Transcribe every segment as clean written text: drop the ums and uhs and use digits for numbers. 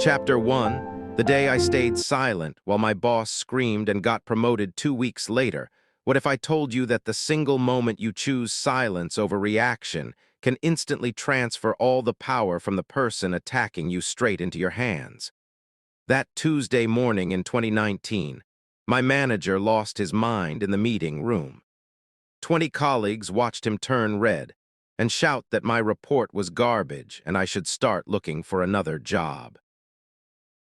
Chapter 1, the day I stayed silent while my boss screamed and got promoted 2 weeks later. What if I told you that the single moment you choose silence over reaction can instantly transfer all the power from the person attacking you straight into your hands? That Tuesday morning in 2019, my manager lost his mind in the meeting room. 20 colleagues watched him turn red and shout that my report was garbage and I should start looking for another job.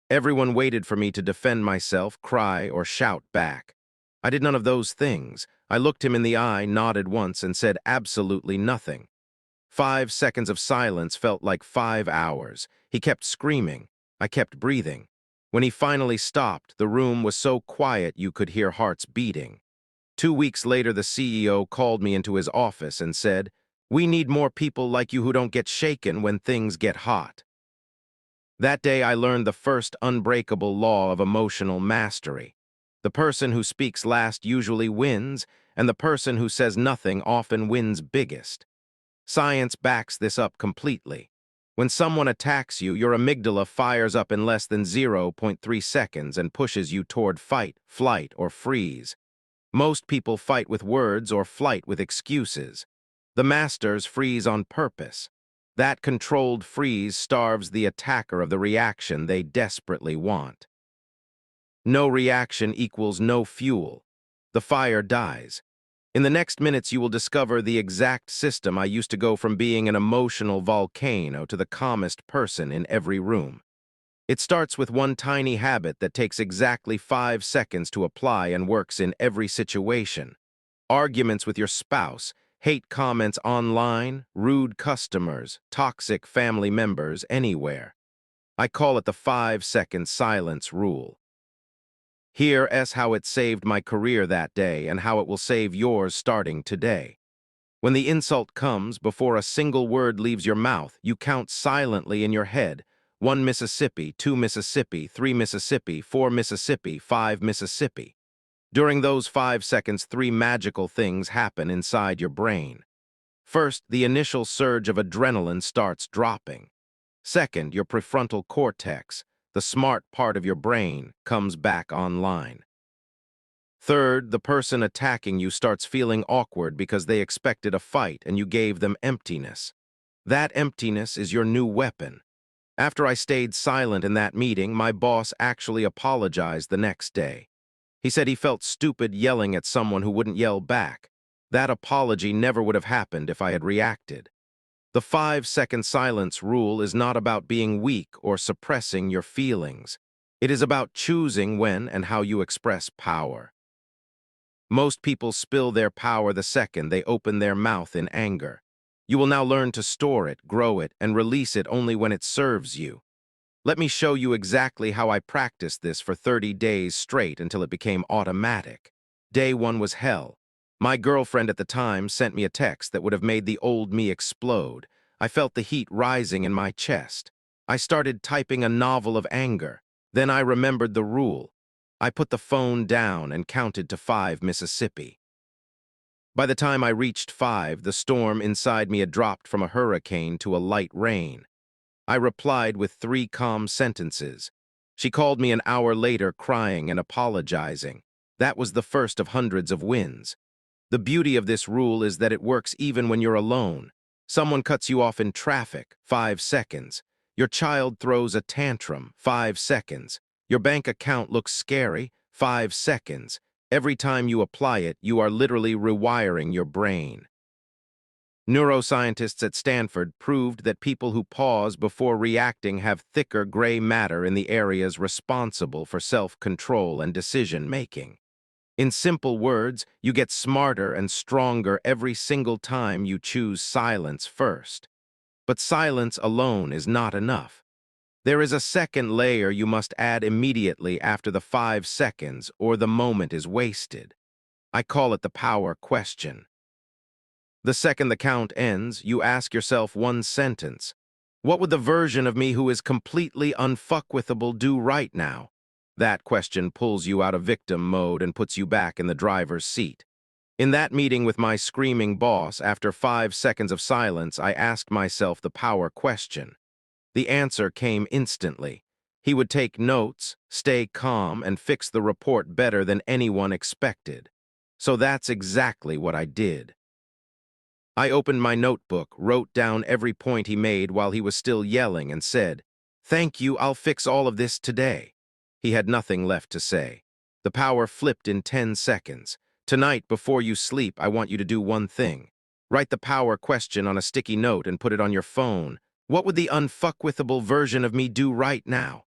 Everyone waited for me to defend myself, cry, or shout back. I did none of those things. I looked him in the eye, nodded once, and said absolutely nothing. 5 seconds of silence felt like 5 hours. He kept screaming. I kept breathing. When he finally stopped, the room was so quiet you could hear hearts beating. 2 weeks later, the CEO called me into his office and said, "We need more people like you who don't get shaken when things get hot." That day I learned the first unbreakable law of emotional mastery. The person who speaks last usually wins, and the person who says nothing often wins biggest. Science backs this up completely. When someone attacks you, your amygdala fires up in less than 0.3 seconds and pushes you toward fight, flight, or freeze. Most people fight with words or flight with excuses. The masters freeze on purpose. That controlled freeze starves the attacker of the reaction they desperately want. No reaction equals no fuel. The fire dies. In the next minutes, you will discover the exact system I used to go from being an emotional volcano to the calmest person in every room. It starts with one tiny habit that takes exactly 5 seconds to apply and works in every situation. Arguments with your spouse, hate comments online, rude customers, toxic family members, anywhere. I call it the 5-second silence rule. Here's how it saved my career that day and how it will save yours starting today. When the insult comes, before a single word leaves your mouth, you count silently in your head. 1 Mississippi, 2 Mississippi, 3 Mississippi, 4 Mississippi, 5 Mississippi. During those 5 seconds, 3 magical things happen inside your brain. First, the initial surge of adrenaline starts dropping. Second, your prefrontal cortex, the smart part of your brain, comes back online. Third, the person attacking you starts feeling awkward because they expected a fight and you gave them emptiness. That emptiness is your new weapon. After I stayed silent in that meeting, my boss actually apologized the next day. He said he felt stupid yelling at someone who wouldn't yell back. That apology never would have happened if I had reacted. The 5-second silence rule is not about being weak or suppressing your feelings. It is about choosing when and how you express power. Most people spill their power the second they open their mouth in anger. You will now learn to store it, grow it, and release it only when it serves you. Let me show you exactly how I practiced this for 30 days straight until it became automatic. Day 1 was hell. My girlfriend at the time sent me a text that would have made the old me explode. I felt the heat rising in my chest. I started typing a novel of anger. Then I remembered the rule. I put the phone down and counted to 5 Mississippi. By the time I reached 5, the storm inside me had dropped from a hurricane to a light rain. I replied with 3 calm sentences. She called me an hour later crying and apologizing. That was the first of hundreds of wins. The beauty of this rule is that it works even when you're alone. Someone cuts you off in traffic, 5 seconds. Your child throws a tantrum, 5 seconds. Your bank account looks scary, 5 seconds. Every time you apply it, you are literally rewiring your brain. Neuroscientists at Stanford proved that people who pause before reacting have thicker gray matter in the areas responsible for self-control and decision-making. In simple words, you get smarter and stronger every single time you choose silence first. But silence alone is not enough. There is a second layer you must add immediately after the 5 seconds, or the moment is wasted. I call it the power question. The second the count ends, you ask yourself one sentence. What would the version of me who is completely unfuckwithable do right now? That question pulls you out of victim mode and puts you back in the driver's seat. In that meeting with my screaming boss, after 5 seconds of silence, I asked myself the power question. The answer came instantly. He would take notes, stay calm, and fix the report better than anyone expected. So that's exactly what I did. I opened my notebook, wrote down every point he made while he was still yelling, and said, "Thank you, I'll fix all of this today." He had nothing left to say. The power flipped in 10 seconds. "Tonight, before you sleep, I want you to do one thing. Write the power question on a sticky note and put it on your phone. What would the unfuckwithable version of me do right now?"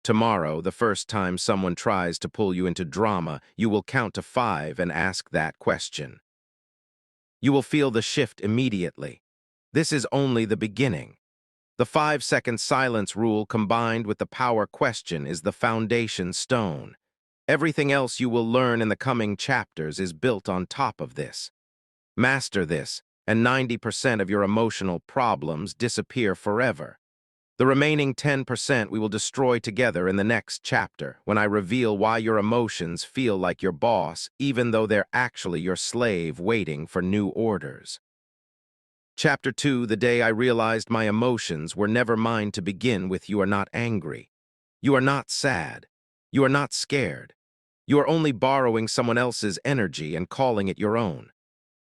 Tomorrow, the first time someone tries to pull you into drama, you will count to 5 and ask that question. You will feel the shift immediately. This is only the beginning. The 5-second silence rule combined with the power question is the foundation stone. Everything else you will learn in the coming chapters is built on top of this. Master this, and 90% of your emotional problems disappear forever. The remaining 10% we will destroy together in the next chapter when I reveal why your emotions feel like your boss even though they're actually your slave waiting for new orders. Chapter 2, the day I realized my emotions were never mine to begin with. You are not angry. You are not sad. You are not scared. You are only borrowing someone else's energy and calling it your own.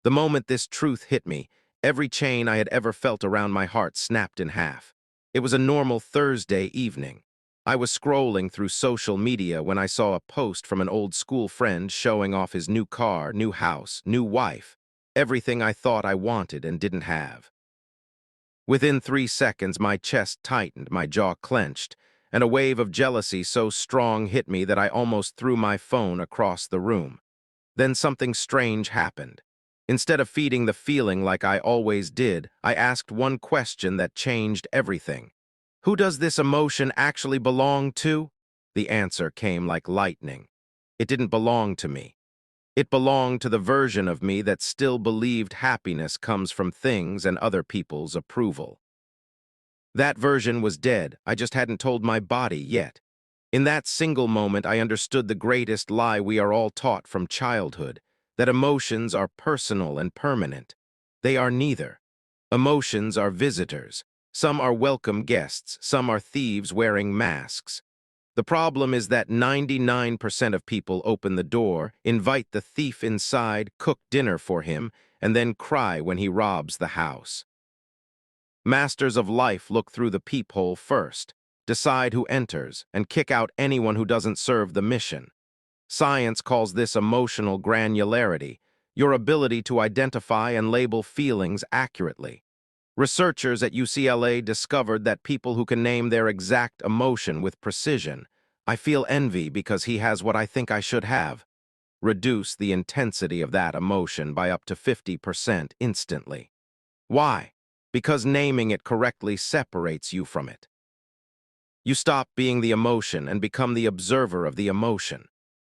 The moment this truth hit me, every chain I had ever felt around my heart snapped in half. It was a normal Thursday evening. I was scrolling through social media when I saw a post from an old school friend showing off his new car, new house, new wife, everything I thought I wanted and didn't have. Within 3 seconds, my chest tightened, my jaw clenched, and a wave of jealousy so strong hit me that I almost threw my phone across the room. Then something strange happened. Instead of feeding the feeling like I always did, I asked one question that changed everything. Who does this emotion actually belong to? The answer came like lightning. It didn't belong to me. It belonged to the version of me that still believed happiness comes from things and other people's approval. That version was dead. I just hadn't told my body yet. In that single moment, I understood the greatest lie we are all taught from childhood, that emotions are personal and permanent. They are neither. Emotions are visitors. Some are welcome guests, some are thieves wearing masks. The problem is that 99% of people open the door, invite the thief inside, cook dinner for him, and then cry when he robs the house. Masters of life look through the peephole first, decide who enters, and kick out anyone who doesn't serve the mission. Science calls this emotional granularity, your ability to identify and label feelings accurately. Researchers at UCLA discovered that people who can name their exact emotion with precision, "I feel envy because he has what I think I should have," reduce the intensity of that emotion by up to 50% instantly. Why? Because naming it correctly separates you from it. You stop being the emotion and become the observer of the emotion.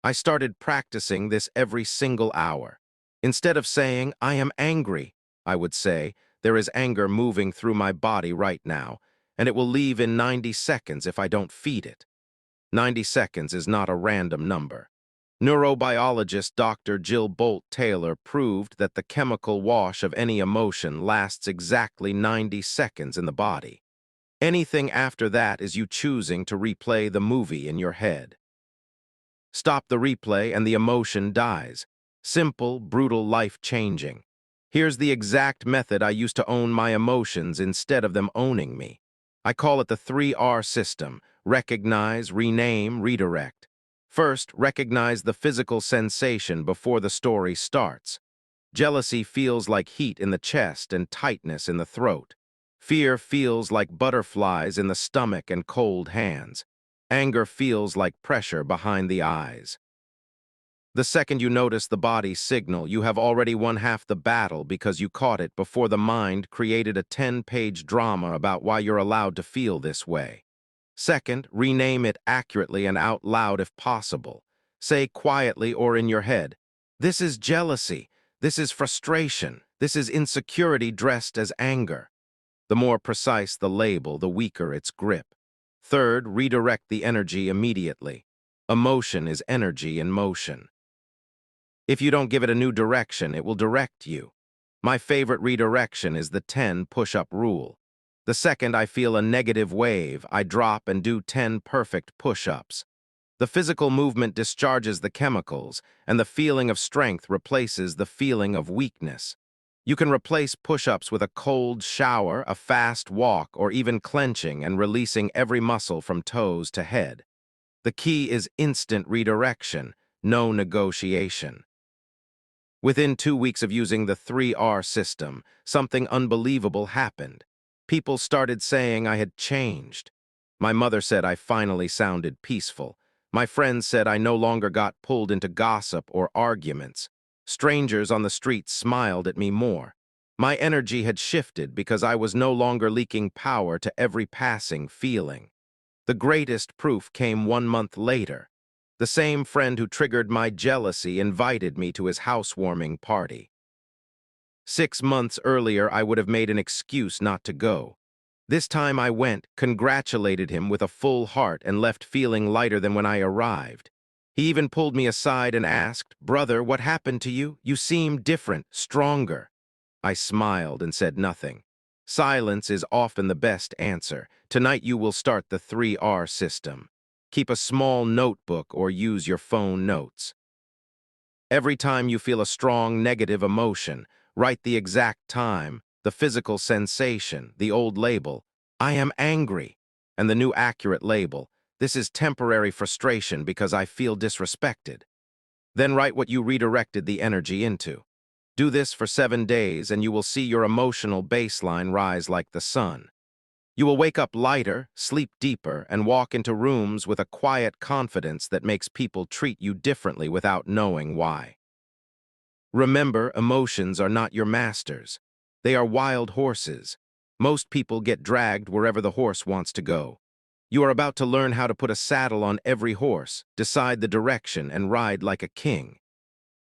I started practicing this every single hour. Instead of saying, "I am angry," I would say, "There is anger moving through my body right now, and it will leave in 90 seconds if I don't feed it." 90 seconds is not a random number. Neurobiologist Dr. Jill Bolt Taylor proved that the chemical wash of any emotion lasts exactly 90 seconds in the body. Anything after that is you choosing to replay the movie in your head. Stop the replay and the emotion dies. Simple, brutal, life-changing. Here's the exact method I used to own my emotions instead of them owning me. I call it the 3R system: recognize, rename, redirect. First, recognize the physical sensation before the story starts. Jealousy feels like heat in the chest and tightness in the throat. Fear feels like butterflies in the stomach and cold hands. Anger feels like pressure behind the eyes. The second you notice the body's signal, you have already won half the battle because you caught it before the mind created a 10-page drama about why you're allowed to feel this way. Second, rename it accurately and out loud if possible. Say quietly or in your head, "This is jealousy. This is frustration. This is insecurity dressed as anger." The more precise the label, the weaker its grip. Third, redirect the energy immediately. Emotion is energy in motion. If you don't give it a new direction, it will direct you. My favorite redirection is the 10 push-up rule. The second I feel a negative wave, I drop and do 10 perfect push-ups. The physical movement discharges the chemicals, and the feeling of strength replaces the feeling of weakness. You can replace push-ups with a cold shower, a fast walk, or even clenching and releasing every muscle from toes to head. The key is instant redirection, no negotiation. Within 2 weeks of using the 3R system, something unbelievable happened. People started saying I had changed. My mother said I finally sounded peaceful. My friends said I no longer got pulled into gossip or arguments. Strangers on the street smiled at me more. My energy had shifted because I was no longer leaking power to every passing feeling. The greatest proof came 1 month later. The same friend who triggered my jealousy invited me to his housewarming party. 6 months earlier, I would have made an excuse not to go. This time I went, congratulated him with a full heart, and left feeling lighter than when I arrived. He even pulled me aside and asked, "Brother, what happened to you? You seem different, stronger." I smiled and said nothing. Silence is often the best answer. Tonight you will start the 3R system. Keep a small notebook or use your phone notes. Every time you feel a strong negative emotion, write the exact time, the physical sensation, the old label, "I am angry," and the new accurate label, "This is temporary frustration because I feel disrespected." Then write what you redirected the energy into. Do this for 7 days and you will see your emotional baseline rise like the sun. You will wake up lighter, sleep deeper, and walk into rooms with a quiet confidence that makes people treat you differently without knowing why. Remember, emotions are not your masters. They are wild horses. Most people get dragged wherever the horse wants to go. You are about to learn how to put a saddle on every horse, decide the direction, and ride like a king.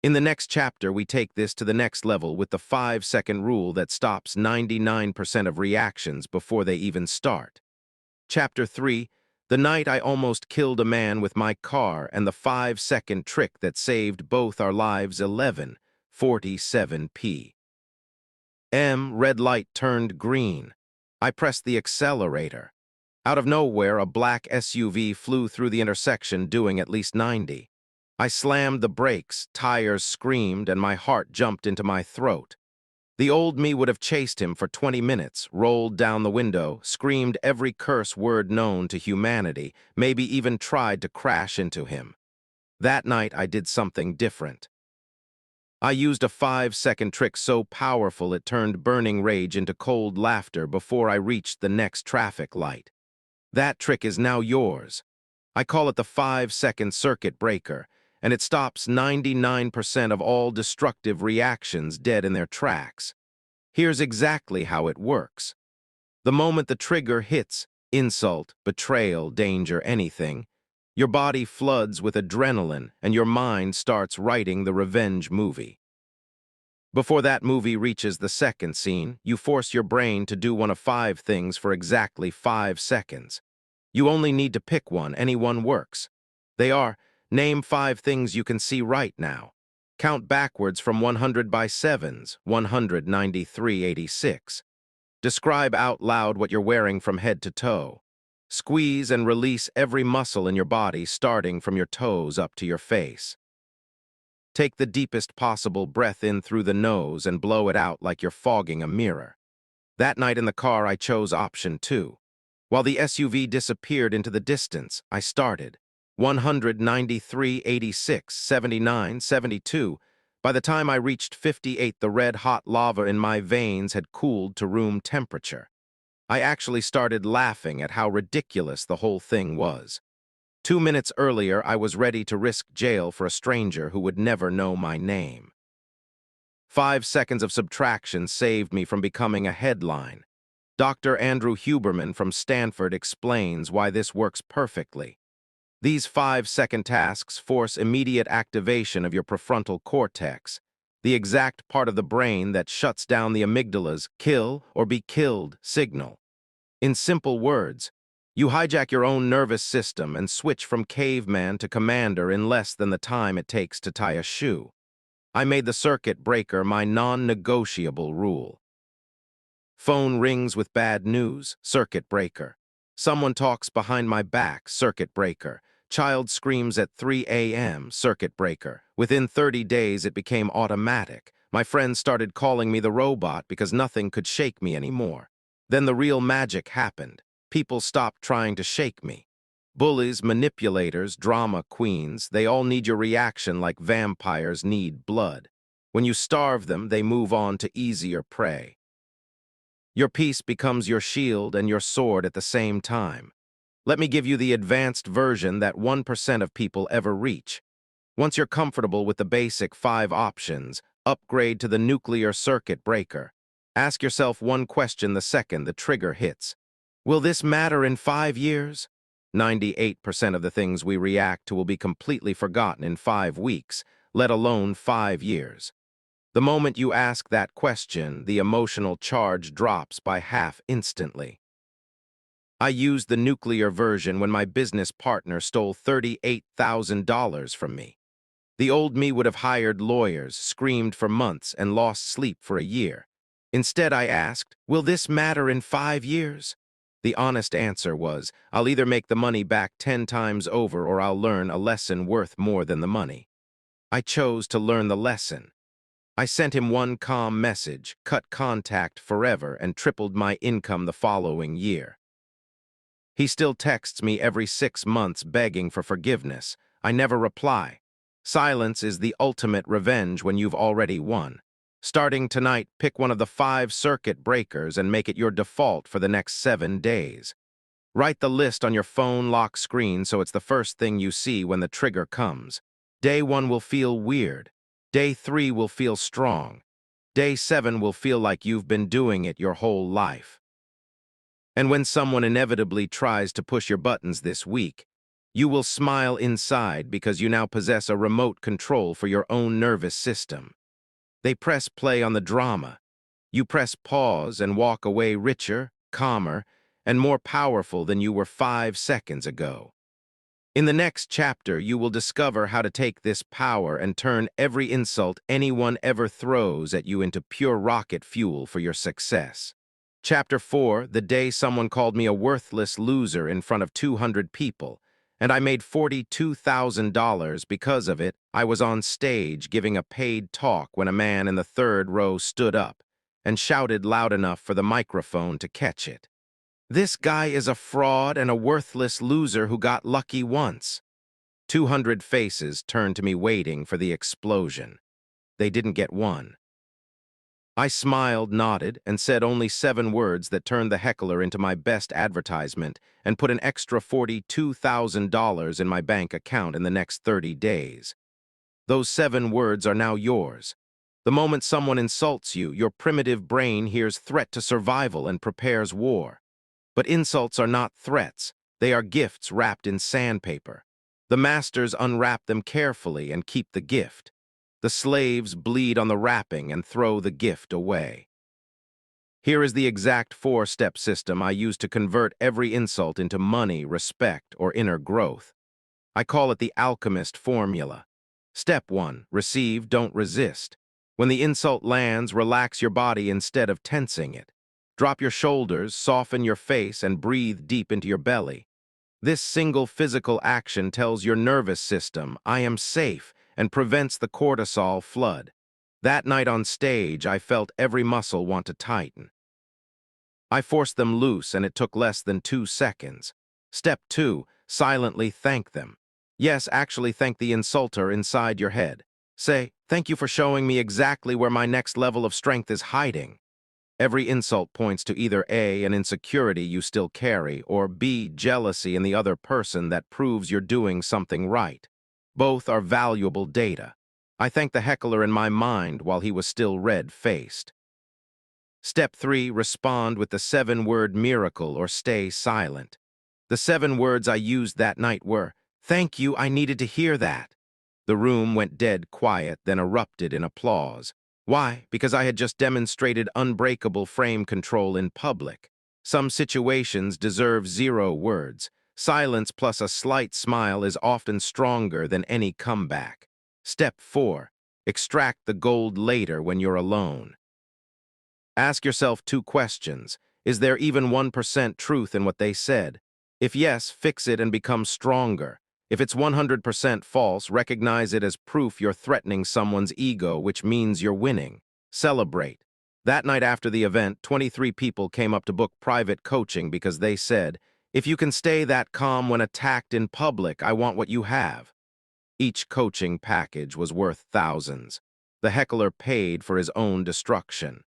In the next chapter, we take this to the next level with the 5-second rule that stops 99% of reactions before they even start. Chapter 3, the night I almost killed a man with my car, and the 5-second trick that saved both our lives. 11:47 p.m. Red light turned green. I pressed the accelerator. Out of nowhere, a black SUV flew through the intersection doing at least 90. I slammed the brakes, tires screamed, and my heart jumped into my throat. The old me would have chased him for 20 minutes, rolled down the window, screamed every curse word known to humanity, maybe even tried to crash into him. That night, I did something different. I used a 5-second trick so powerful it turned burning rage into cold laughter before I reached the next traffic light. That trick is now yours. I call it the 5-second circuit breaker, and it stops 99% of all destructive reactions dead in their tracks. Here's exactly how it works. The moment the trigger hits, insult, betrayal, danger, anything, your body floods with adrenaline and your mind starts writing the revenge movie. Before that movie reaches the second scene, you force your brain to do one of 5 things for exactly 5 seconds. You only need to pick one, any one works. They are: name 5 things you can see right now. Count backwards from 100 by 7s, 193.86. Describe out loud what you're wearing from head to toe. Squeeze and release every muscle in your body starting from your toes up to your face. Take the deepest possible breath in through the nose and blow it out like you're fogging a mirror. That night in the car, I chose option 2. While the SUV disappeared into the distance, I started. 193.86, 79, 72. By the time I reached 58, the red-hot lava in my veins had cooled to room temperature. I actually started laughing at how ridiculous the whole thing was. 2 minutes earlier, I was ready to risk jail for a stranger who would never know my name. 5 seconds of subtraction saved me from becoming a headline. Dr. Andrew Huberman from Stanford explains why this works perfectly. These 5-second tasks force immediate activation of your prefrontal cortex, the exact part of the brain that shuts down the amygdala's kill or be killed signal. In simple words, you hijack your own nervous system and switch from caveman to commander in less than the time it takes to tie a shoe. I made the circuit breaker my non-negotiable rule. Phone rings with bad news, circuit breaker. Someone talks behind my back, circuit breaker. Child screams at 3 a.m., circuit breaker. Within 30 days, it became automatic. My friends started calling me the robot because nothing could shake me anymore. Then the real magic happened. People stopped trying to shake me. Bullies, manipulators, drama queens, they all need your reaction like vampires need blood. When you starve them, they move on to easier prey. Your peace becomes your shield and your sword at the same time. Let me give you the advanced version that 1% of people ever reach. Once you're comfortable with the basic 5 options, upgrade to the nuclear circuit breaker. Ask yourself one question the second the trigger hits. Will this matter in 5 years? 98% of the things we react to will be completely forgotten in 5 weeks, let alone 5 years. The moment you ask that question, the emotional charge drops by half instantly. I used the nuclear version when my business partner stole $38,000 from me. The old me would have hired lawyers, screamed for months, and lost sleep for a year. Instead, I asked, will this matter in 5 years? The honest answer was, I'll either make the money back 10 times over or I'll learn a lesson worth more than the money. I chose to learn the lesson. I sent him one calm message, cut contact forever, and tripled my income the following year. He still texts me every 6 months begging for forgiveness. I never reply. Silence is the ultimate revenge when you've already won. Starting tonight, pick one of the 5 circuit breakers and make it your default for the next 7 days. Write the list on your phone lock screen so it's the first thing you see when the trigger comes. Day 1 will feel weird. Day 3 will feel strong. Day 7 will feel like you've been doing it your whole life. And when someone inevitably tries to push your buttons this week, you will smile inside because you now possess a remote control for your own nervous system. They press play on the drama. You press pause and walk away richer, calmer, and more powerful than you were 5 seconds ago. In the next chapter, you will discover how to take this power and turn every insult anyone ever throws at you into pure rocket fuel for your success. Chapter 4, the day someone called me a worthless loser in front of 200 people, and I made $42,000 because of it. I was on stage giving a paid talk when a man in the 3rd row stood up and shouted loud enough for the microphone to catch it. This guy is a fraud and a worthless loser who got lucky once. 200 faces turned to me waiting for the explosion. They didn't get one. I smiled, nodded, and said only 7 words that turned the heckler into my best advertisement and put an extra $42,000 in my bank account in the next 30 days. Those 7 words are now yours. The moment someone insults you, your primitive brain hears threat to survival and prepares war. But insults are not threats. They are gifts wrapped in sandpaper. The masters unwrap them carefully and keep the gift. The slaves bleed on the wrapping and throw the gift away. Here is the exact 4-step system I use to convert every insult into money, respect, or inner growth. I call it the alchemist formula. Step 1, receive, don't resist. When the insult lands, relax your body instead of tensing it. Drop your shoulders, soften your face, and breathe deep into your belly. This single physical action tells your nervous system, I am safe, and prevents the cortisol flood. That night on stage, I felt every muscle want to tighten. I forced them loose, and it took less than 2 seconds. Step 2, silently thank them. Yes, actually thank the insulter inside your head. Say, thank you for showing me exactly where my next level of strength is hiding. Every insult points to either A, an insecurity you still carry, or B, jealousy in the other person that proves you're doing something right. Both are valuable data. I thank the heckler in my mind while he was still red-faced. Step 3, respond with the 7-word miracle or stay silent. The 7 words I used that night were, thank you, I needed to hear that. The room went dead quiet, then erupted in applause. Why? Because I had just demonstrated unbreakable frame control in public. Some situations deserve 0 words. Silence plus a slight smile is often stronger than any comeback. Step 4. Extract the gold later when you're alone. Ask yourself two questions. Is there even 1% truth in what they said? If yes, fix it and become stronger. If it's 100% false, recognize it as proof you're threatening someone's ego, which means you're winning. Celebrate. That night after the event, 23 people came up to book private coaching because they said, "If you can stay that calm when attacked in public, I want what you have." Each coaching package was worth thousands. The heckler paid for his own destruction.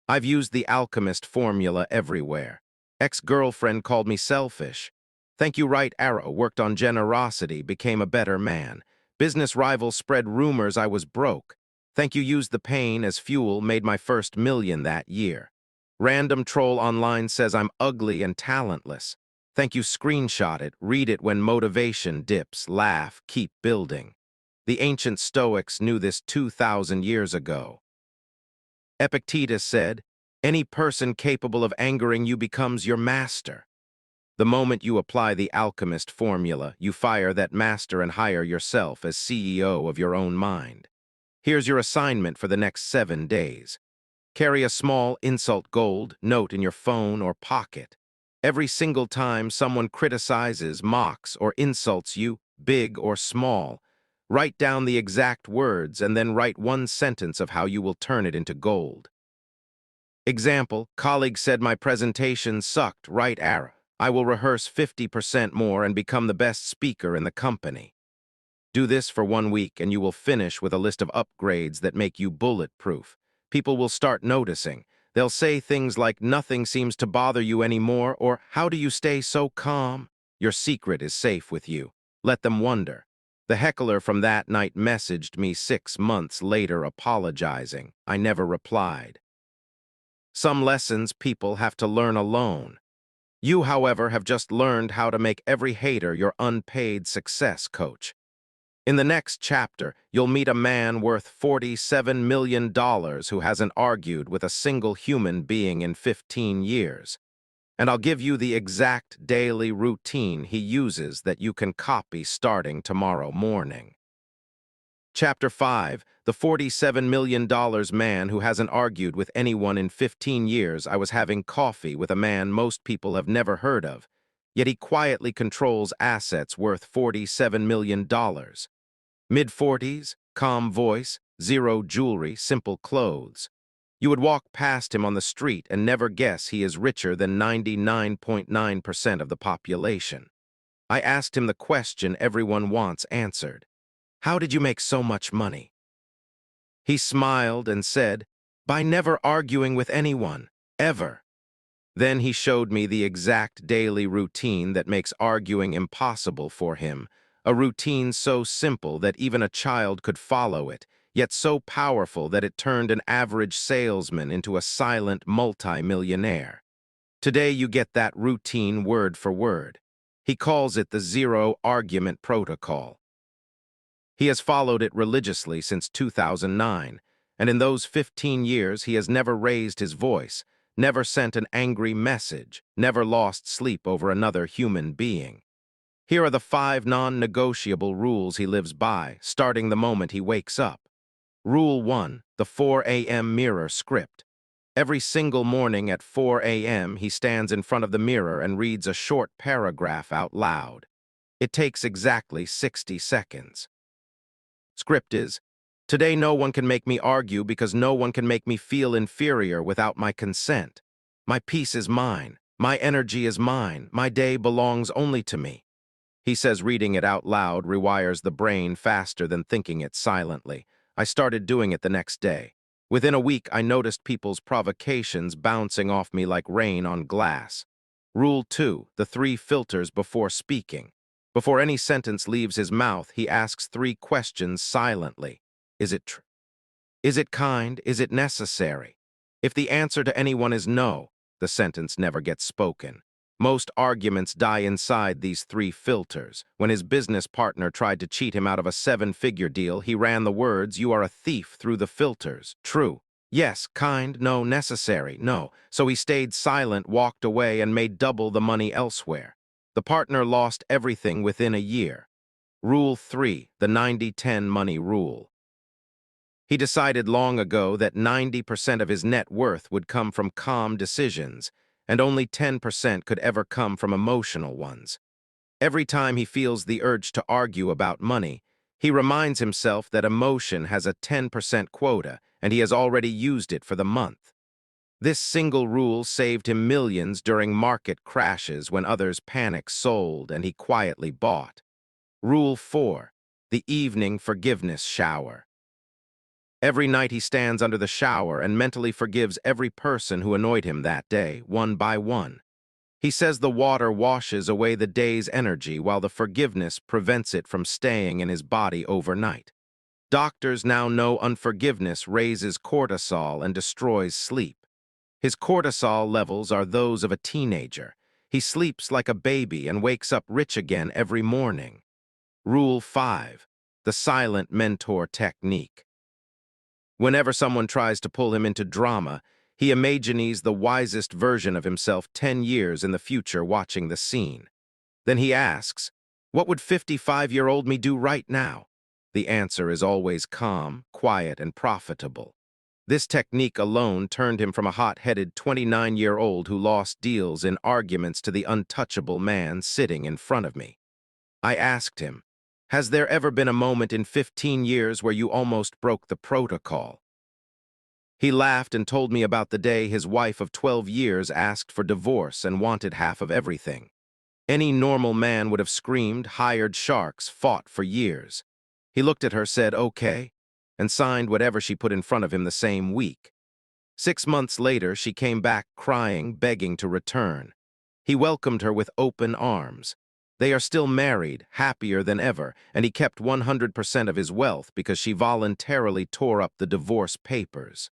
I've used the alchemist formula everywhere. Ex-girlfriend called me selfish. Thank you, right arrow, worked on generosity, became a better man. Business rivals spread rumors I was broke. Thank you, used the pain as fuel, made my first million that year. Random troll online says I'm ugly and talentless. Thank you, screenshot it, read it when motivation dips, laugh, keep building. The ancient Stoics knew this 2,000 years ago. Epictetus said, "Any person capable of angering you becomes your master." The moment you apply the alchemist formula, you fire that master and hire yourself as CEO of your own mind. Here's your assignment for the next 7 days. Carry a small insult gold note in your phone or pocket. Every single time someone criticizes, mocks, or insults you, big or small, write down the exact words and then write one sentence of how you will turn it into gold. Example, colleague said my presentation sucked, right arrow. I will rehearse 50% more and become the best speaker in the company. Do this for 1 week and you will finish with a list of upgrades that make you bulletproof. People will start noticing. They'll say things like, "Nothing seems to bother you anymore," or "How do you stay so calm?" Your secret is safe with you. Let them wonder. The heckler from that night messaged me 6 months later apologizing. I never replied. Some lessons people have to learn alone. You, however, have just learned how to make every hater your unpaid success coach. In the next chapter, you'll meet a man worth $47 million who hasn't argued with a single human being in 15 years. And I'll give you the exact daily routine he uses that you can copy starting tomorrow morning. Chapter 5, the $47 million man who hasn't argued with anyone in 15 years. I was having coffee with a man most people have never heard of, yet he quietly controls assets worth $47 million. Mid-40s, calm voice, zero jewelry, simple clothes. You would walk past him on the street and never guess he is richer than 99.9% of the population. I asked him the question everyone wants answered. How did you make so much money? He smiled and said, "By never arguing with anyone, ever." Then he showed me the exact daily routine that makes arguing impossible for him, a routine so simple that even a child could follow it, yet so powerful that it turned an average salesman into a silent multi-millionaire. Today you get that routine word for word. He calls it the Zero Argument Protocol. He has followed it religiously since 2009, and in those 15 years he has never raised his voice, never sent an angry message, never lost sleep over another human being. Here are the 5 non-negotiable rules he lives by, starting the moment he wakes up. Rule 1, the 4 a.m. mirror script. Every single morning at 4 a.m. he stands in front of the mirror and reads a short paragraph out loud. It takes exactly 60 seconds. Script is, today no one can make me argue because no one can make me feel inferior without my consent. My peace is mine. My energy is mine. My day belongs only to me. He says reading it out loud rewires the brain faster than thinking it silently. I started doing it the next day. Within a week, I noticed people's provocations bouncing off me like rain on glass. Rule 2, the 3 filters before speaking. Before any sentence leaves his mouth, he asks 3 questions silently. Is it true? Is it kind? Is it necessary? If the answer to anyone is no, the sentence never gets spoken. Most arguments die inside these 3 filters. When his business partner tried to cheat him out of a 7-figure deal, he ran the words, "You are a thief," through the filters. True. Yes. Kind. No. Necessary. No. So he stayed silent, walked away, and made double the money elsewhere. The partner lost everything within a year. Rule 3, the 90-10 money rule. He decided long ago that 90% of his net worth would come from calm decisions, and only 10% could ever come from emotional ones. Every time he feels the urge to argue about money, he reminds himself that emotion has a 10% quota, and he has already used it for the month. This single rule saved him millions during market crashes when others panic sold and he quietly bought. Rule 4. The evening forgiveness shower. Every night he stands under the shower and mentally forgives every person who annoyed him that day, one by one. He says the water washes away the day's energy while the forgiveness prevents it from staying in his body overnight. Doctors now know unforgiveness raises cortisol and destroys sleep. His cortisol levels are those of a teenager. He sleeps like a baby and wakes up rich again every morning. Rule 5. The silent mentor technique. Whenever someone tries to pull him into drama, he imagines the wisest version of himself 10 years in the future watching the scene. Then he asks, "What would 55-year-old me do right now?" The answer is always calm, quiet, and profitable. This technique alone turned him from a hot-headed 29-year-old who lost deals in arguments to the untouchable man sitting in front of me. I asked him, "Has there ever been a moment in 15 years where you almost broke the protocol?" He laughed and told me about the day his wife of 12 years asked for divorce and wanted half of everything. Any normal man would have screamed, hired sharks, fought for years. He looked at her, said, "Okay," and signed whatever she put in front of him the same week. 6 months later, she came back crying, begging to return. He welcomed her with open arms. They are still married, happier than ever, and he kept 100% of his wealth because she voluntarily tore up the divorce papers.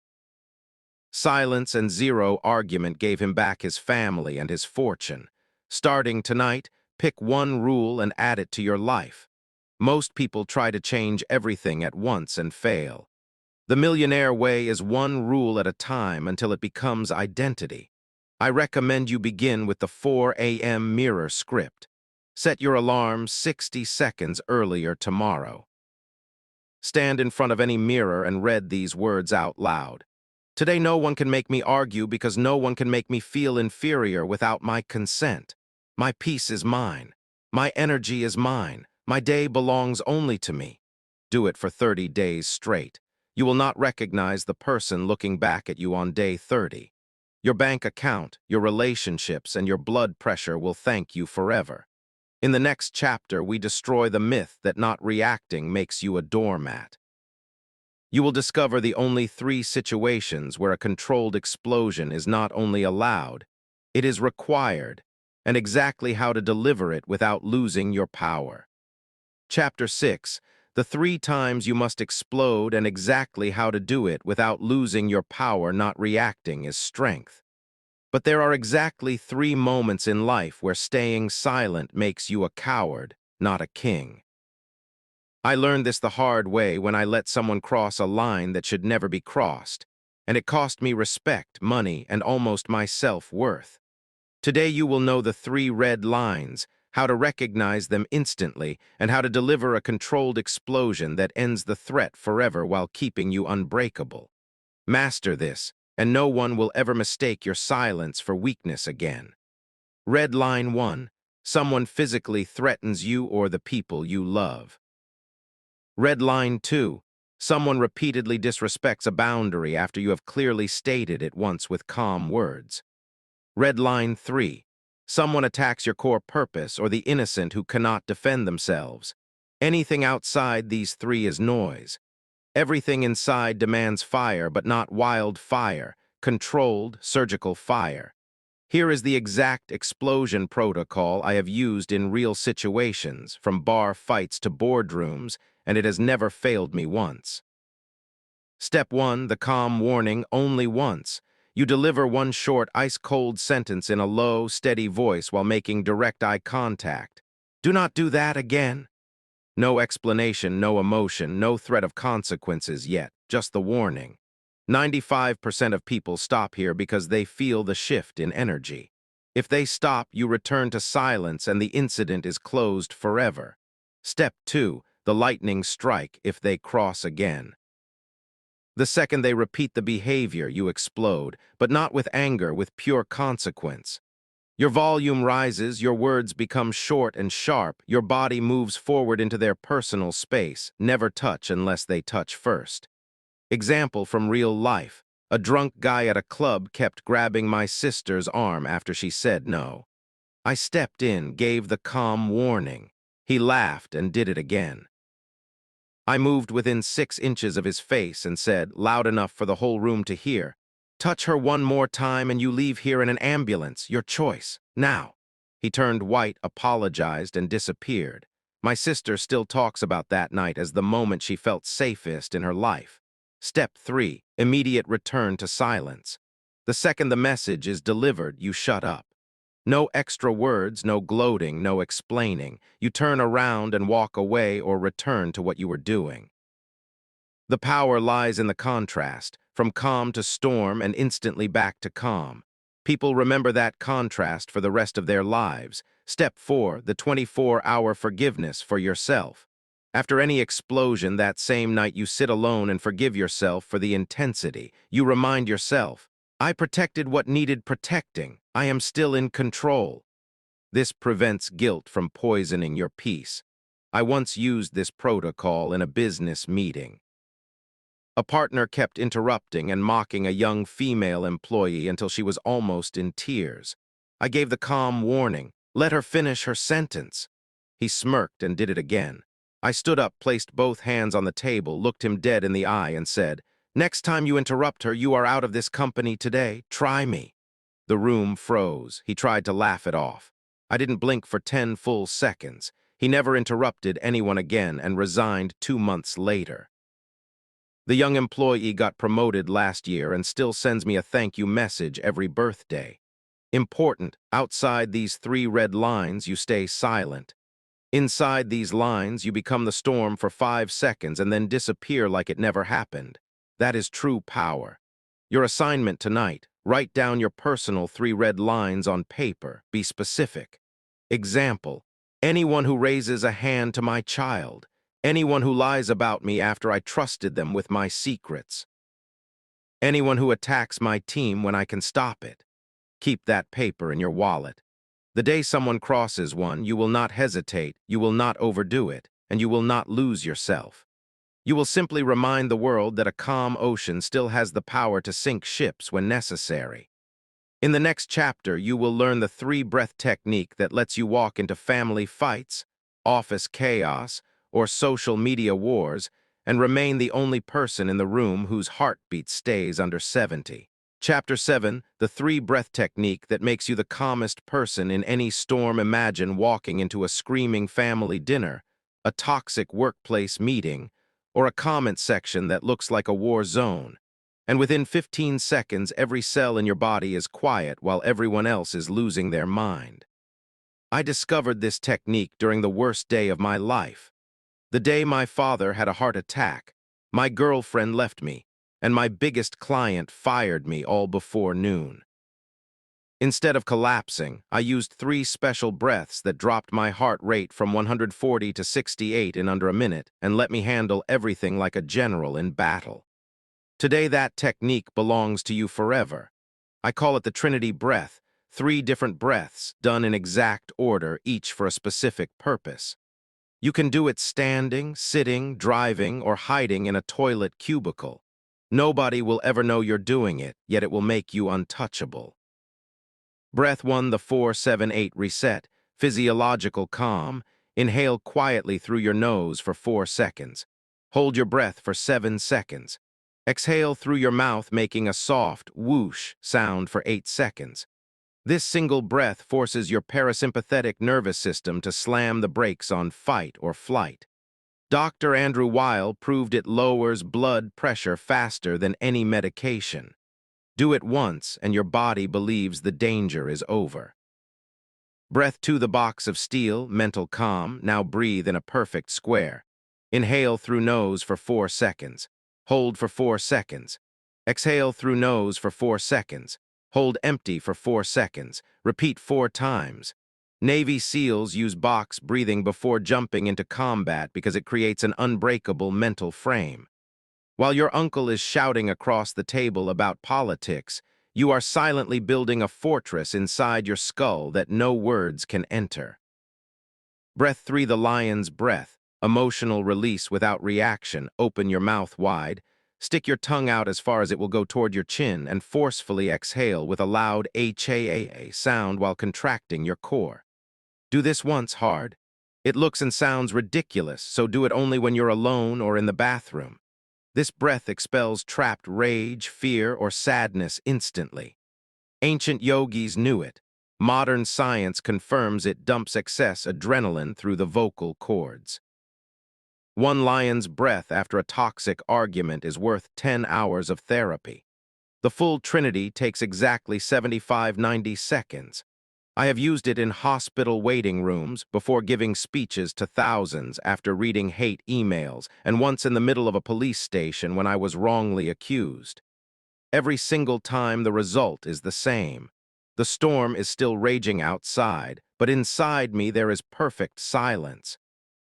Silence and zero argument gave him back his family and his fortune. Starting tonight, pick one rule and add it to your life. Most people try to change everything at once and fail. The millionaire way is one rule at a time until it becomes identity. I recommend you begin with the 4 a.m. mirror script. Set your alarm 60 seconds earlier tomorrow. Stand in front of any mirror and read these words out loud. Today no one can make me argue because no one can make me feel inferior without my consent. My peace is mine. My energy is mine. My day belongs only to me. Do it for 30 days straight. You will not recognize the person looking back at you on day 30. Your bank account, your relationships, and your blood pressure will thank you forever. In the next chapter, we destroy the myth that not reacting makes you a doormat. You will discover the only 3 situations where a controlled explosion is not only allowed, it is required, and exactly how to deliver it without losing your power. Chapter 6. The 3 times you must explode and exactly how to do it without losing your power. Not reacting is strength. But there are exactly 3 moments in life where staying silent makes you a coward, not a king. I learned this the hard way when I let someone cross a line that should never be crossed, and it cost me respect, money, and almost my self-worth. Today you will know the 3 red lines, how to recognize them instantly, and how to deliver a controlled explosion that ends the threat forever while keeping you unbreakable. Master this, and no one will ever mistake your silence for weakness again. Red line 1. Someone physically threatens you or the people you love. Red line 2. Someone repeatedly disrespects a boundary after you have clearly stated it once with calm words. Red line 3. Someone attacks your core purpose or the innocent who cannot defend themselves. Anything outside these 3 is noise. Everything inside demands fire, but not wild fire, controlled, surgical fire. Here is the exact explosion protocol I have used in real situations, from bar fights to boardrooms, and it has never failed me once. Step 1, the calm warning, only once. You deliver one short, ice-cold sentence in a low, steady voice while making direct eye contact. Do not do that again. No explanation, no emotion, no threat of consequences yet, just the warning. 95% of people stop here because they feel the shift in energy. If they stop, you return to silence and the incident is closed forever. Step 2, the lightning strike if they cross again. The second they repeat the behavior, you explode, but not with anger, with pure consequence. Your volume rises, your words become short and sharp, your body moves forward into their personal space, never touch unless they touch first. Example from real life. A drunk guy at a club kept grabbing my sister's arm after she said no. I stepped in, gave the calm warning. He laughed and did it again. I moved within 6 inches of his face and said, loud enough for the whole room to hear, "Touch her one more time and you leave here in an ambulance, your choice, now." He turned white, apologized, and disappeared. My sister still talks about that night as the moment she felt safest in her life. Step 3, immediate return to silence. The second the message is delivered, you shut up. No extra words, no gloating, no explaining. You turn around and walk away or return to what you were doing. The power lies in the contrast, from calm to storm and instantly back to calm. People remember that contrast for the rest of their lives. Step 4, the 24-hour forgiveness for yourself. After any explosion that same night, you sit alone and forgive yourself for the intensity. You remind yourself, I protected what needed protecting. I am still in control. This prevents guilt from poisoning your peace. I once used this protocol in a business meeting. A partner kept interrupting and mocking a young female employee until she was almost in tears. I gave the calm warning, let her finish her sentence. He smirked and did it again. I stood up, placed both hands on the table, looked him dead in the eye and said, next time you interrupt her, you are out of this company today. Try me. The room froze. He tried to laugh it off. I didn't blink for 10 full seconds. He never interrupted anyone again and resigned 2 months later. The young employee got promoted last year and still sends me a thank you message every birthday. Important, outside these 3 red lines, you stay silent. Inside these lines, you become the storm for 5 seconds and then disappear like it never happened. That is true power. Your assignment tonight, write down your personal 3 red lines on paper. Be specific. Example, anyone who raises a hand to my child. Anyone who lies about me after I trusted them with my secrets. Anyone who attacks my team when I can stop it. Keep that paper in your wallet. The day someone crosses one, you will not hesitate, you will not overdo it, and you will not lose yourself. You will simply remind the world that a calm ocean still has the power to sink ships when necessary. In the next chapter, you will learn the 3-breath technique that lets you walk into family fights, office chaos, or social media wars, and remain the only person in the room whose heartbeat stays under 70. Chapter 7, the 3-breath technique that makes you the calmest person in any storm. Imagine walking into a screaming family dinner, a toxic workplace meeting, or a comment section that looks like a war zone. And within 15 seconds, every cell in your body is quiet while everyone else is losing their mind. I discovered this technique during the worst day of my life. The day my father had a heart attack, my girlfriend left me, and my biggest client fired me all before noon. Instead of collapsing, I used 3 special breaths that dropped my heart rate from 140 to 68 in under a minute and let me handle everything like a general in battle. Today, that technique belongs to you forever. I call it the Trinity breath, 3 different breaths done in exact order, each for a specific purpose. You can do it standing, sitting, driving, or hiding in a toilet cubicle. Nobody will ever know you're doing it, yet it will make you untouchable. Breath 1, the 4-7-8 reset, physiological calm. Inhale quietly through your nose for 4 seconds. Hold your breath for 7 seconds. Exhale through your mouth, making a soft whoosh sound for 8 seconds. This single breath forces your parasympathetic nervous system to slam the brakes on fight or flight. Dr. Andrew Weil proved it lowers blood pressure faster than any medication. Do it once and your body believes the danger is over. Breath 2, the box of steel, mental calm. Now breathe in a perfect square. Inhale through nose for 4 seconds. Hold for 4 seconds. Exhale through nose for 4 seconds. Hold empty for 4 seconds. Repeat 4 times. Navy SEALs use box breathing before jumping into combat because it creates an unbreakable mental frame. While your uncle is shouting across the table about politics, you are silently building a fortress inside your skull that no words can enter. Breath 3, the lion's breath. Emotional release without reaction. Open your mouth wide. Stick your tongue out as far as it will go toward your chin and forcefully exhale with a loud HAA sound while contracting your core. Do this once hard. It looks and sounds ridiculous, so do it only when you're alone or in the bathroom. This breath expels trapped rage, fear, or sadness instantly. Ancient yogis knew it. Modern science confirms it dumps excess adrenaline through the vocal cords. One lion's breath after a toxic argument is worth 10 hours of therapy. The full trinity takes exactly 75-90 seconds. I have used it in hospital waiting rooms, before giving speeches to thousands, after reading hate emails, and once in the middle of a police station when I was wrongly accused. Every single time the result is the same. The storm is still raging outside, but inside me there is perfect silence.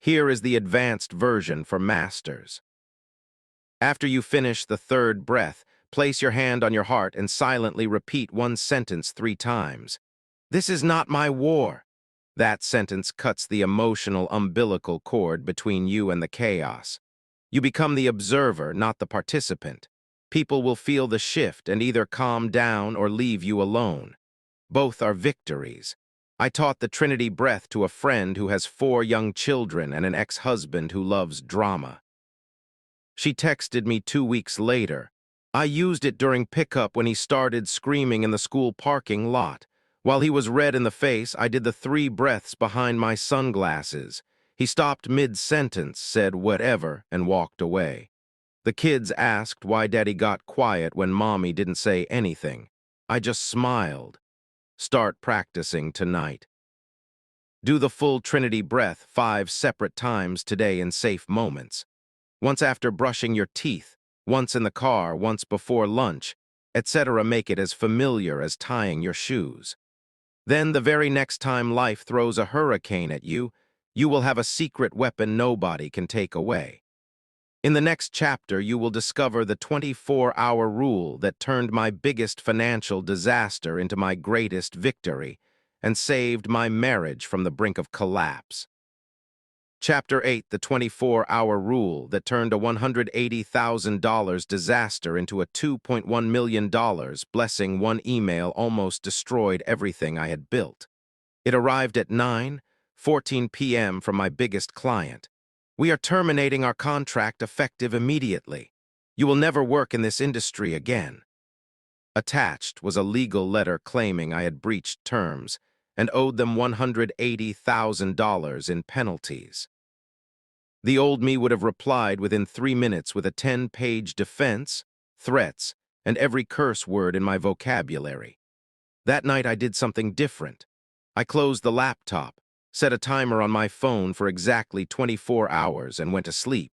Here is the advanced version for masters. After you finish the third breath, place your hand on your heart and silently repeat one sentence 3 times. This is not my war. That sentence cuts the emotional umbilical cord between you and the chaos. You become the observer, not the participant. People will feel the shift and either calm down or leave you alone. Both are victories. I taught the Trinity breath to a friend who has 4 young children and an ex-husband who loves drama. She texted me 2 weeks later. I used it during pickup when he started screaming in the school parking lot. While he was red in the face, I did the 3 breaths behind my sunglasses. He stopped mid-sentence, said whatever, and walked away. The kids asked why Daddy got quiet when Mommy didn't say anything. I just smiled. Start practicing tonight. Do the full Trinity breath 5 separate times today in safe moments. Once after brushing your teeth, once in the car, once before lunch, etc. Make it as familiar as tying your shoes. Then the very next time life throws a hurricane at you, you will have a secret weapon nobody can take away. In the next chapter, you will discover the 24-hour rule that turned my biggest financial disaster into my greatest victory and saved my marriage from the brink of collapse. Chapter 8, the 24-hour rule that turned a $180,000 disaster into a $2.1 million blessing. One email almost destroyed everything I had built. It arrived at 9:14 p.m. from my biggest client. We are terminating our contract effective immediately. You will never work in this industry again. Attached was a legal letter claiming I had breached terms and owed them $180,000 in penalties. The old me would have replied within 3 minutes with a 10-page defense, threats, and every curse word in my vocabulary. That night I did something different. I closed the laptop, set a timer on my phone for exactly 24 hours, and went to sleep.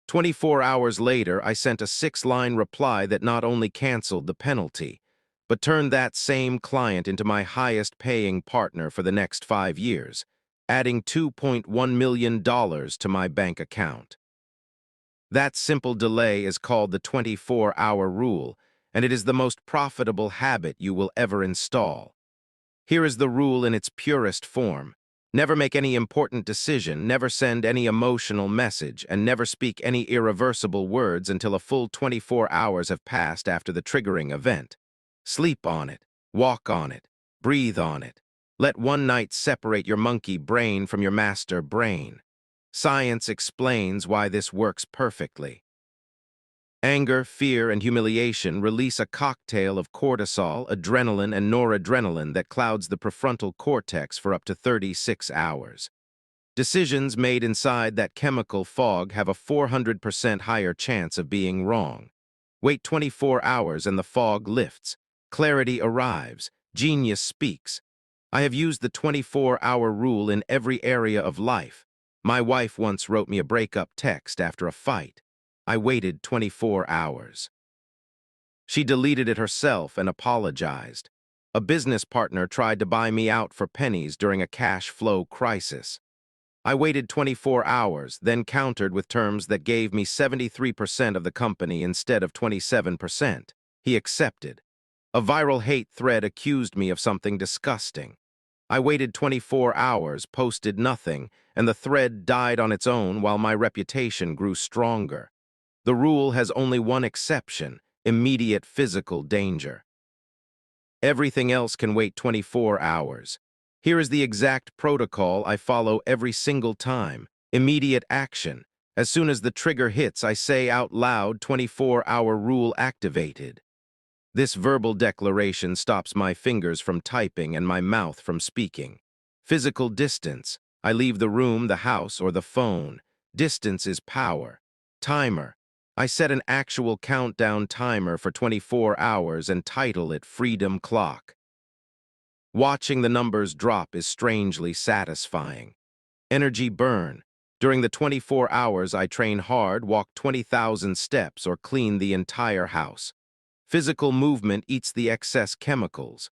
24 hours later, I sent a 6-line reply that not only canceled the penalty, but turned that same client into my highest-paying partner for the next 5 years, adding $2.1 million to my bank account. That simple delay is called the 24-hour rule, and it is the most profitable habit you will ever install. Here is the rule in its purest form. Never make any important decision, never send any emotional message, and never speak any irreversible words until a full 24 hours have passed after the triggering event. Sleep on it, walk on it, breathe on it. Let one night separate your monkey brain from your master brain. Science explains why this works perfectly. Anger, fear, and humiliation release a cocktail of cortisol, adrenaline, and noradrenaline that clouds the prefrontal cortex for up to 36 hours. Decisions made inside that chemical fog have a 400% higher chance of being wrong. Wait 24 hours and the fog lifts. Clarity arrives. Genius speaks. I have used the 24-hour rule in every area of life. My wife once wrote me a breakup text after a fight. I waited 24 hours. She deleted it herself and apologized. A business partner tried to buy me out for pennies during a cash flow crisis. I waited 24 hours, then countered with terms that gave me 73% of the company instead of 27%. He accepted. A viral hate thread accused me of something disgusting. I waited 24 hours, posted nothing, and the thread died on its own while my reputation grew stronger. The rule has only one exception: immediate physical danger. Everything else can wait 24 hours. Here is the exact protocol I follow every single time. Immediate action. As soon as the trigger hits, I say out loud, 24-hour rule activated. This verbal declaration stops my fingers from typing and my mouth from speaking. Physical distance. I leave the room, the house, or the phone. Distance is power. Timer. I set an actual countdown timer for 24 hours and title it Freedom Clock. Watching the numbers drop is strangely satisfying. Energy burn. During the 24 hours, I train hard, walk 20,000 steps, or clean the entire house. Physical movement eats the excess chemicals.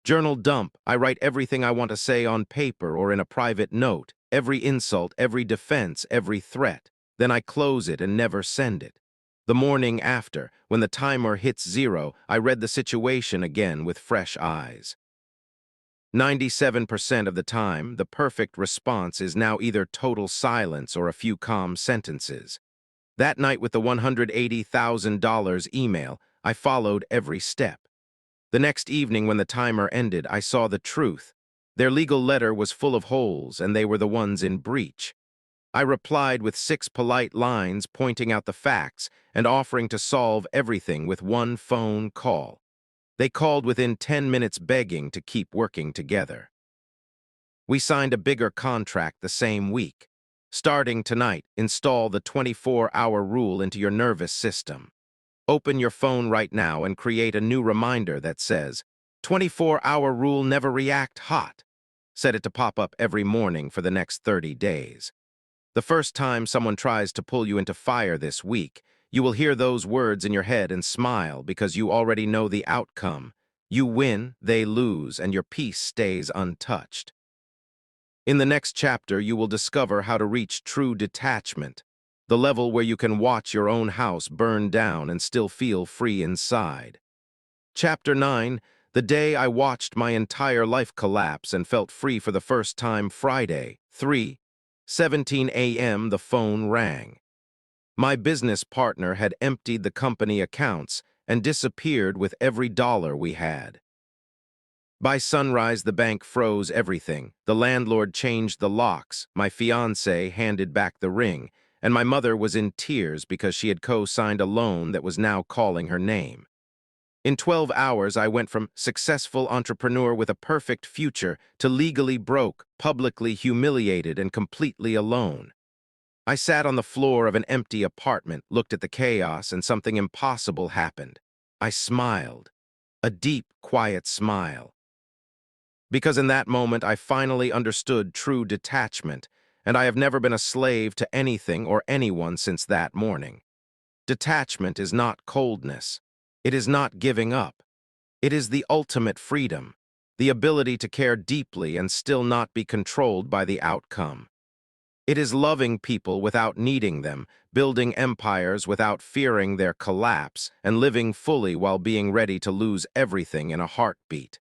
Journal dump. I write everything I want to say on paper or in a private note, every insult, every defense, every threat. Then I close it and never send it. The morning after, when the timer hits 0, I read the situation again with fresh eyes. 97% of the time, the perfect response is now either total silence or a few calm sentences. That night with the $180,000 email, I followed every step. The next evening when the timer ended, I saw the truth. Their legal letter was full of holes, and they were the ones in breach. I replied with 6 polite lines pointing out the facts and offering to solve everything with one phone call. They called within 10 minutes begging to keep working together. We signed a bigger contract the same week. Starting tonight, install the 24-hour rule into your nervous system. Open your phone right now and create a new reminder that says, 24-hour rule, never react hot. Set it to pop up every morning for the next 30 days. The first time someone tries to pull you into fire this week, you will hear those words in your head and smile because you already know the outcome. You win, they lose, and your peace stays untouched. In the next chapter, you will discover how to reach true detachment, the level where you can watch your own house burn down and still feel free inside. Chapter 9, the day I watched my entire life collapse and felt free for the first time. Friday, 3:17 a.m. The phone rang. My business partner had emptied the company accounts and disappeared with every dollar we had. By sunrise, the bank froze everything. The landlord changed the locks, my fiancé handed back the ring, and my mother was in tears because she had co-signed a loan that was now calling her name. In 12 hours, I went from successful entrepreneur with a perfect future to legally broke, publicly humiliated, and completely alone. I sat on the floor of an empty apartment, looked at the chaos, and something impossible happened. I smiled. A deep, quiet smile. Because in that moment, I finally understood true detachment, and I have never been a slave to anything or anyone since that morning. Detachment is not coldness. It is not giving up. It is the ultimate freedom, the ability to care deeply and still not be controlled by the outcome. It is loving people without needing them, building empires without fearing their collapse, and living fully while being ready to lose everything in a heartbeat.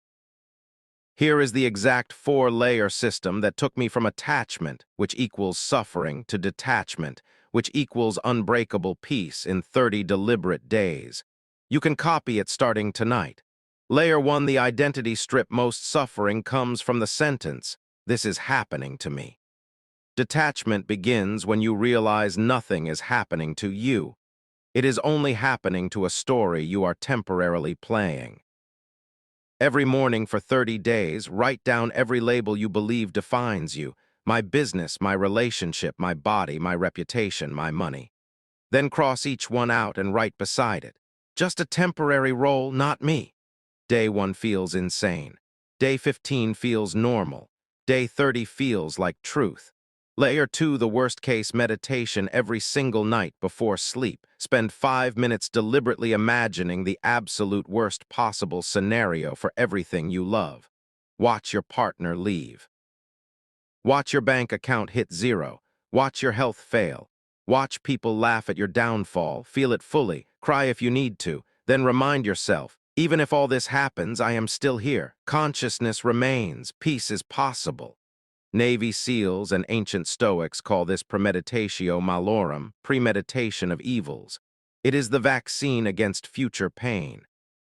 Here is the exact 4-layer system that took me from attachment, which equals suffering, to detachment, which equals unbreakable peace in 30 deliberate days. You can copy it starting tonight. Layer 1, the identity strip. Most suffering comes from the sentence, "This is happening to me." Detachment begins when you realize nothing is happening to you. It is only happening to a story you are temporarily playing. Every morning for 30 days, write down every label you believe defines you: my business, my relationship, my body, my reputation, my money. Then cross each one out and write beside it, just a temporary role, not me. Day 1 feels insane. Day 15 feels normal. Day 30 feels like truth. Layer 2, the worst-case meditation every single night before sleep. Spend 5 minutes deliberately imagining the absolute worst possible scenario for everything you love. Watch your partner leave. Watch your bank account hit zero. Watch your health fail. Watch people laugh at your downfall. Feel it fully. Cry if you need to. Then remind yourself, even if all this happens, I am still here. Consciousness remains. Peace is possible. Navy SEALs and ancient Stoics call this premeditatio malorum, premeditation of evils. It is the vaccine against future pain.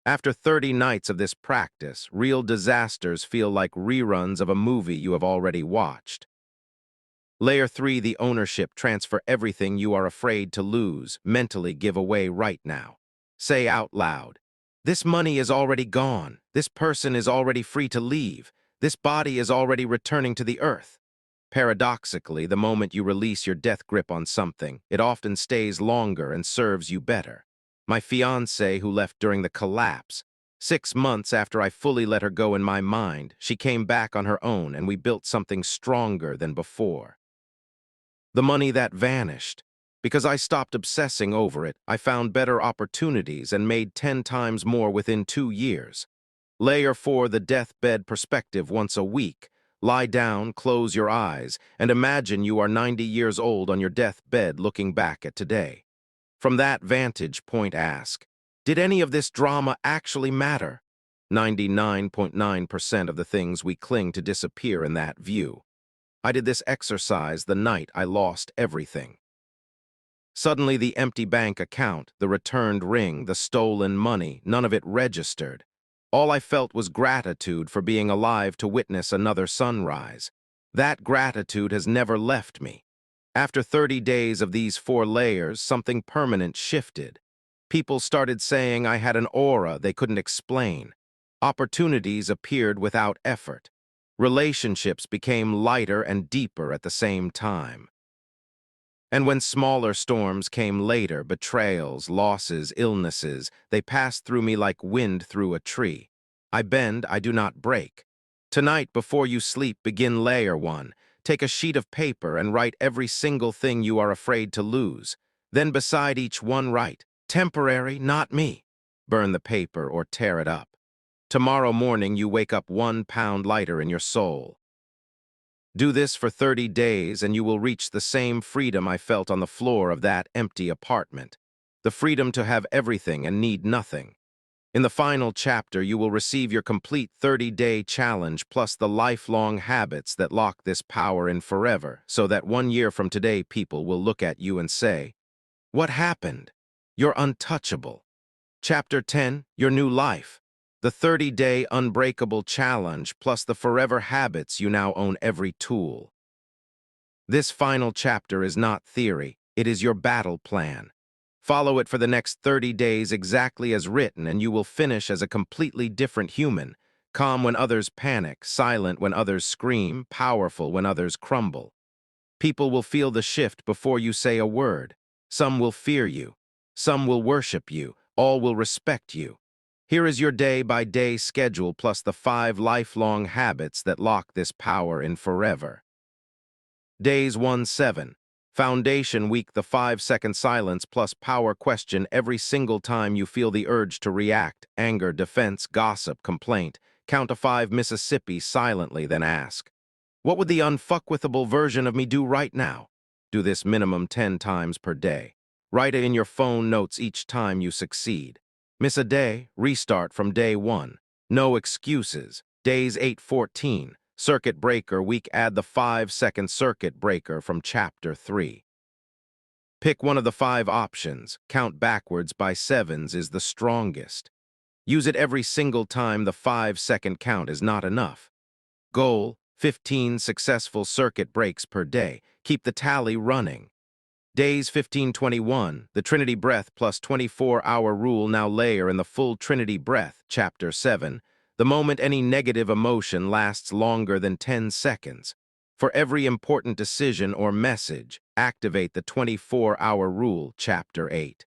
After 30 nights of this practice, real disasters feel like reruns of a movie you have already watched. Layer 3, the ownership. Transfer everything you are afraid to lose, mentally give away right now. Say out loud, this money is already gone. This person is already free to leave. This body is already returning to the earth. Paradoxically, the moment you release your death grip on something, it often stays longer and serves you better. My fiancée, who left during the collapse, 6 months after I fully let her go in my mind, she came back on her own and we built something stronger than before. The money that vanished. Because I stopped obsessing over it, I found better opportunities and made 10 times more within 2 years. Layer 4, the deathbed perspective. Once a week, lie down, close your eyes, and imagine you are 90 years old on your deathbed looking back at today. From that vantage point, ask, did any of this drama actually matter? 99.9% of the things we cling to disappear in that view. I did this exercise the night I lost everything. Suddenly, the empty bank account, the returned ring, the stolen money, none of it registered. All I felt was gratitude for being alive to witness another sunrise. That gratitude has never left me. After 30 days of these 4 layers, something permanent shifted. People started saying I had an aura they couldn't explain. Opportunities appeared without effort. Relationships became lighter and deeper at the same time. And when smaller storms came later, betrayals, losses, illnesses, they passed through me like wind through a tree. I bend, I do not break. Tonight, before you sleep, begin layer 1. Take a sheet of paper and write every single thing you are afraid to lose. Then beside each one write, temporary, not me. Burn the paper or tear it up. Tomorrow morning you wake up 1 pound lighter in your soul. Do this for 30 days and you will reach the same freedom I felt on the floor of that empty apartment. The freedom to have everything and need nothing. In the final chapter, you will receive your complete 30-day challenge plus the lifelong habits that lock this power in forever, so that 1 year from today people will look at you and say, what happened? You're untouchable. Chapter 10, your new life. The 30-day unbreakable challenge plus the forever habits. You now own every tool. This final chapter is not theory, it is your battle plan. Follow it for the next 30 days exactly as written and you will finish as a completely different human, calm when others panic, silent when others scream, powerful when others crumble. People will feel the shift before you say a word. Some will fear you. Some will worship you. All will respect you. Here is your day-by-day schedule plus the 5 lifelong habits that lock this power in forever. Days 1-7. Foundation week, the 5-second silence plus power question every single time you feel the urge to react, anger, defense, gossip, complaint. Count to 5 Mississippi silently, then ask, what would the unfuckwithable version of me do right now? Do this minimum 10 times per day. Write it in your phone notes each time you succeed. Miss a day, restart from day 1. No excuses. Days 8-14. Circuit breaker week, add the 5-second circuit breaker from chapter 3. Pick one of the 5 options. Count backwards by 7s is the strongest. Use it every single time the 5-second count is not enough. Goal, 15 successful circuit breaks per day. Keep the tally running. Days 15-21, the Trinity breath plus 24-hour rule. Now layer in the full Trinity breath, chapter 7. The moment any negative emotion lasts longer than 10 seconds. For every important decision or message, activate the 24-hour rule, chapter 8.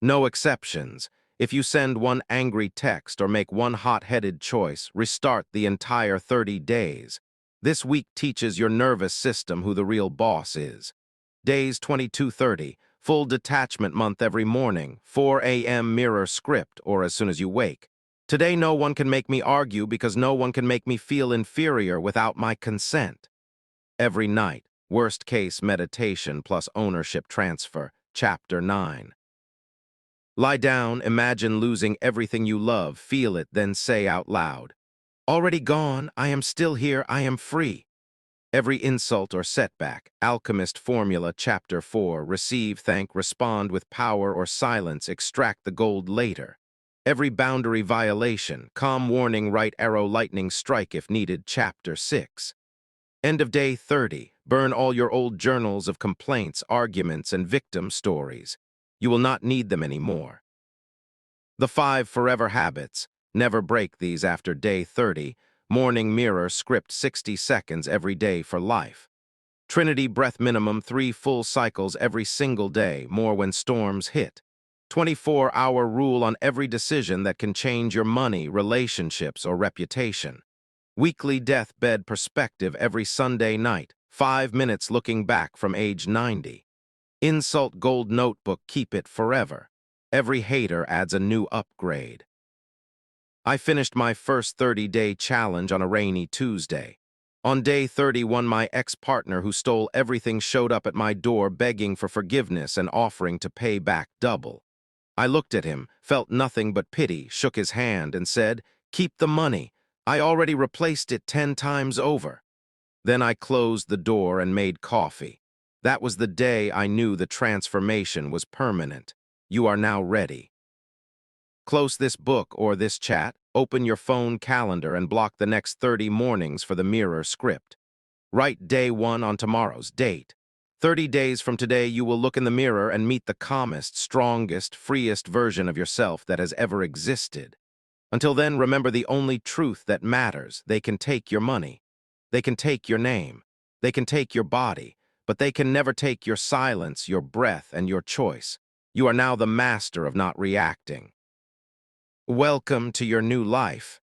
No exceptions. If you send one angry text or make one hot-headed choice, restart the entire 30 days. This week teaches your nervous system who the real boss is. Days 22-30, full detachment month every morning, 4 a.m. mirror script or as soon as you wake. Today no one can make me argue because no one can make me feel inferior without my consent. every night. Worst case meditation plus ownership transfer. Chapter 9. Lie down, imagine losing everything you love, feel it, then say out loud, "Already gone, I am still here, I am free." Every insult or setback. Alchemist Formula. Chapter 4. Receive, thank, respond with power or silence, extract the gold later. Every boundary violation. Calm warning, right arrow, lightning strike if needed. Chapter 6. End of day 30. Burn all your old journals of complaints, arguments, and victim stories. You will not need them anymore. The 5 forever habits. Never break these after day 30. Morning mirror script 60 seconds every day for life. Trinity breath minimum 3 full cycles every single day, more when storms hit. 24-hour rule on every decision that can change your money, relationships, or reputation. Weekly deathbed perspective every Sunday night, 5 minutes looking back from age 90. Insult gold notebook, keep it forever. Every hater adds a new upgrade. I finished my first 30-day challenge on a rainy Tuesday. On day 31, my ex-partner who stole everything showed up at my door begging for forgiveness and offering to pay back double. I looked at him, felt nothing but pity, shook his hand, and said, "Keep the money. I already replaced it 10 times over." Then I closed the door and made coffee. That was the day I knew the transformation was permanent. You are now ready. Close this book or this chat, open your phone calendar and block the next 30 mornings for the mirror script. Write day 1 on tomorrow's date. 30 days from today, you will look in the mirror and meet the calmest, strongest, freest version of yourself that has ever existed. Until then, remember the only truth that matters. They can take your money. They can take your name. They can take your body. But they can never take your silence, your breath, and your choice. You are now the master of not reacting. Welcome to your new life.